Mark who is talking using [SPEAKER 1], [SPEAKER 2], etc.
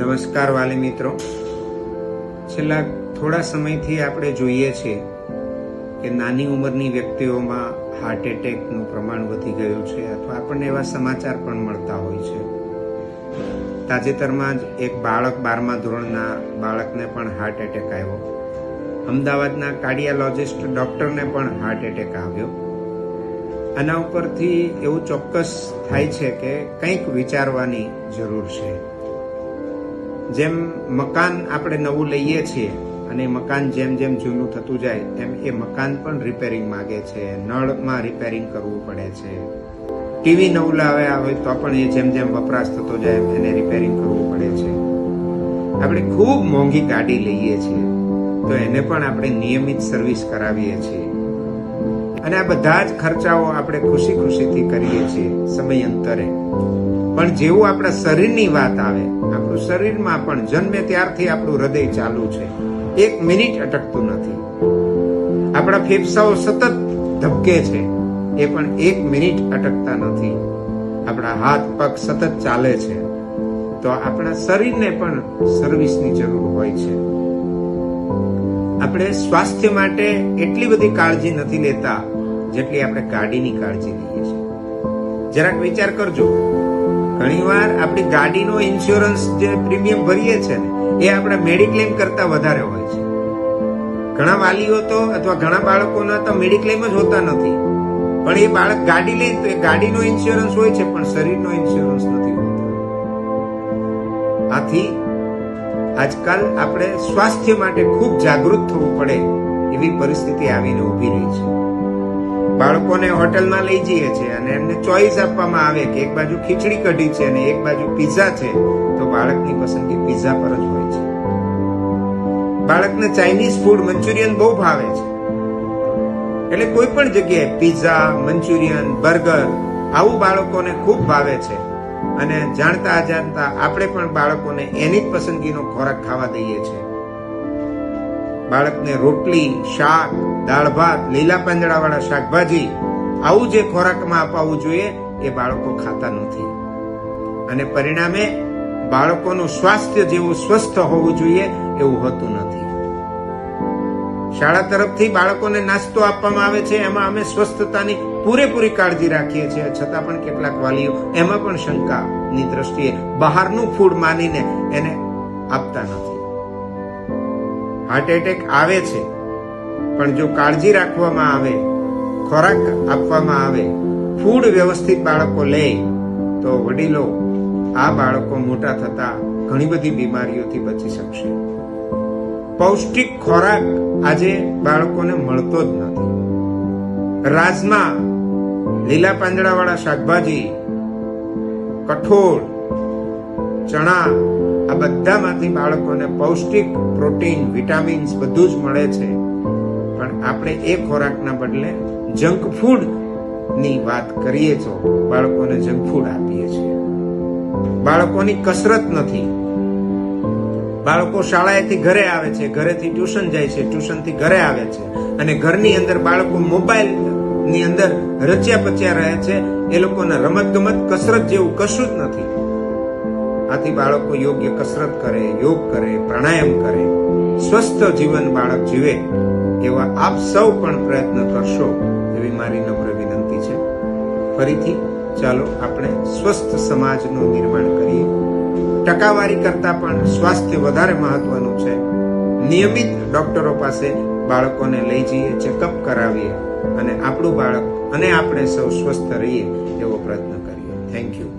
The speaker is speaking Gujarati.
[SPEAKER 1] નમસ્કાર વાલી મિત્રો, છેલ્લા થોડા સમયથી આપણે જોઈએ છીએ કે નાની ઉંમરની વ્યક્તિઓમાં હાર્ટ એટેકનું પ્રમાણ વધી ગયું છે અથવા આપણને એવા સમાચાર પણ મળતા હોય છે. તાજેતરમાં જ એક બાળક 12મા ધોરણના બાળકને પણ હાર્ટ એટેક આવ્યો. અમદાવાદના કાર્ડિયોલોજિસ્ટ ડોક્ટરને પણ હાર્ટ એટેક આવ્યો. આના ઉપરથી એવું ચોક્કસ થાય છે કે કંઈક વિચારવાની જરૂર છે. જેમ મકાન આપણે નવું લઈએ છીએ અને મકાન જેમ જેમ જૂનું થતું જાય એમ એ મકાન પણ રિપેરિંગ માંગે છે, નળમાં રિપેરિંગ કરવું પડે છે. ટીવી નવું લાવ્યા હોય તો પણ એ જેમ જેમ વપરાશ થતો જાય એમ એને રિપેરિંગ કરવું પડે છે. આપણે ખૂબ મોંઘી ગાડી લઈએ છીએ તો એને પણ આપણે નિયમિત સર્વિસ કરાવીએ છીએ અને આ બધા જ ખર્ચાઓ આપણે ખુશી ખુશીથી કરીએ છીએ સમયાંતરે. પણ જેવું આપણા શરીરની વાત આવે, આપણું શરીરમાં પણ જન્મે ત્યારથી આપણું હૃદય ચાલુ છે, 1 મિનિટ અટકતું નથી. આપણા ફેફસાઓ સતત ધબકે છે, એ પણ 1 મિનિટ અટકતા નથી. આપણા હાથ પગ સતત ચાલે છે. તો આપણા શરીરને પણ સર્વિસની જરૂર હોય છે. આપણે સ્વાસ્થ્ય માટે એટલી બધી કાળજી નથી લેતા જેટલી આપણે ગાડીની કાળજી લઈએ છીએ. જરાક વિચાર કરજો, ઘણીવાર આપણી ગાડીનો ઇન્સ્યોરન્સ જે પ્રીમિયમ ભરીએ છે ને એ આપણા મેડિક્લેમ કરતા વધારે હોય છે. ઘણા વાલીઓ તો અથવા ઘણા બાળકોના તો મેડિક્લેમ જ હોતા નથી, પણ એ બાળક ગાડી લે તો એ ગાડીનો ઇન્સ્યોરન્સ હોય છે પણ શરીરનો ઇન્સ્યોરન્સ નથી હોતો. આથી આજકાલ આપણે સ્વાસ્થ્ય માટે ખૂબ જાગૃત થવું પડે એવી પરિસ્થિતિ આવીને ઊભી રહી છે. બાળકોને હોટલમાં લઈ જઈએ છીએ અને એમને ચોઈસ આપવામાં આવે કે એક બાજુ ખીચડી કઢી છે અને એક બાજુ પિઝા છે, તો બાળકની પસંદગી પિઝા પર જ હોય છે. બાળકને ચાઇનીઝ ફૂડ, મંચુરિયન બહુ ભાવે છે, એટલે કોઈ પણ જગ્યાએ પિઝા, મંચુરિયન, બર્ગર આવું બાળકોને ખૂબ ભાવે છે અને જાણતા અજાણતા આપણે પણ બાળકોને એની જ પસંદગીનો ખોરાક ખાવા દઈએ છીએ. બાળકને રોટલી, શાક, દાળ ભાત, લીલા પાંદડાવાળા શાકભાજી આવું જે ખોરાકમાં અપાવવું જોઈએ એ બાળકો ખાતા નથી અને પરિણામે બાળકોનું સ્વાસ્થ્ય જેવું સ્વસ્થ હોવું જોઈએ એવું હોતું નથી. શાળા તરફથી બાળકોને નાસ્તો આપવામાં આવે છે, એમાં અમે સ્વસ્થતાની પૂરેપૂરી કાળજી રાખીએ છીએ, છતાં પણ કેટલાક વાલીઓ એમાં પણ શંકાની દ્રષ્ટિએ બહારનું ફૂડ માનીને એને આપતા નથી. હાર્ટ એટેક આવે છે પણ જો કાળજી રાખવામાં આવે, ખોરાક આપવામાં આવે, ફૂડ વ્યવસ્થિત બાળકો લે તો વડીલો આ બાળકો મોટા થતા ઘણી બધી બીમારીઓથી બચી શકશે. પૌષ્ટિક ખોરાક આજે બાળકોને મળતો જ નથી. રાજમા, લીલા પાંદડાવાળા શાકભાજી, કઠોળ, ચણા આ બધામાંથી બાળકોને પૌષ્ટિક પ્રોટીન, વિટામિન્સ બધું જ મળે છે. પણ આપણે એ ખોરાકના બદલે જંક ફૂડ ની વાત કરીએ તો બાળકોને જંક ફૂડ આપીએ છીએ. બાળકોની કસરત નથી. બાળકો શાળાએથી ઘરે આવે છે, ઘરેથી ટ્યુશન જાય છે, ટ્યુશનથી ઘરે આવે છે અને ઘરની અંદર બાળકો મોબાઈલ ની અંદર રચ્યા પચ્યા રહે છે. એ લોકોને રમત ગમત, કસરત જેવું કશું જ નથી. આથી બાળકો યોગ્ય કસરત કરે, યોગ કરે, પ્રાણાયામ કરે, સ્વસ્થ જીવન બાળક જીવે એવા આપ સૌ પણ પ્રયત્ન કરશો એવી મારી નમ્ર વિનંતી છે. ફરીથી ચાલો આપણે સ્વસ્થ સમાજનું નિર્માણ કરીએ. ટકાવારી કરતા પણ સ્વાસ્થ્ય વધારે મહત્વનું છે. નિયમિત ડોક્ટરો પાસે બાળકોને લઈ જઈએ, ચેકઅપ કરાવીએ અને આપણું બાળક અને આપણે સૌ સ્વસ્થ રહીએ એવો પ્રયત્ન કરીએ. Thank you.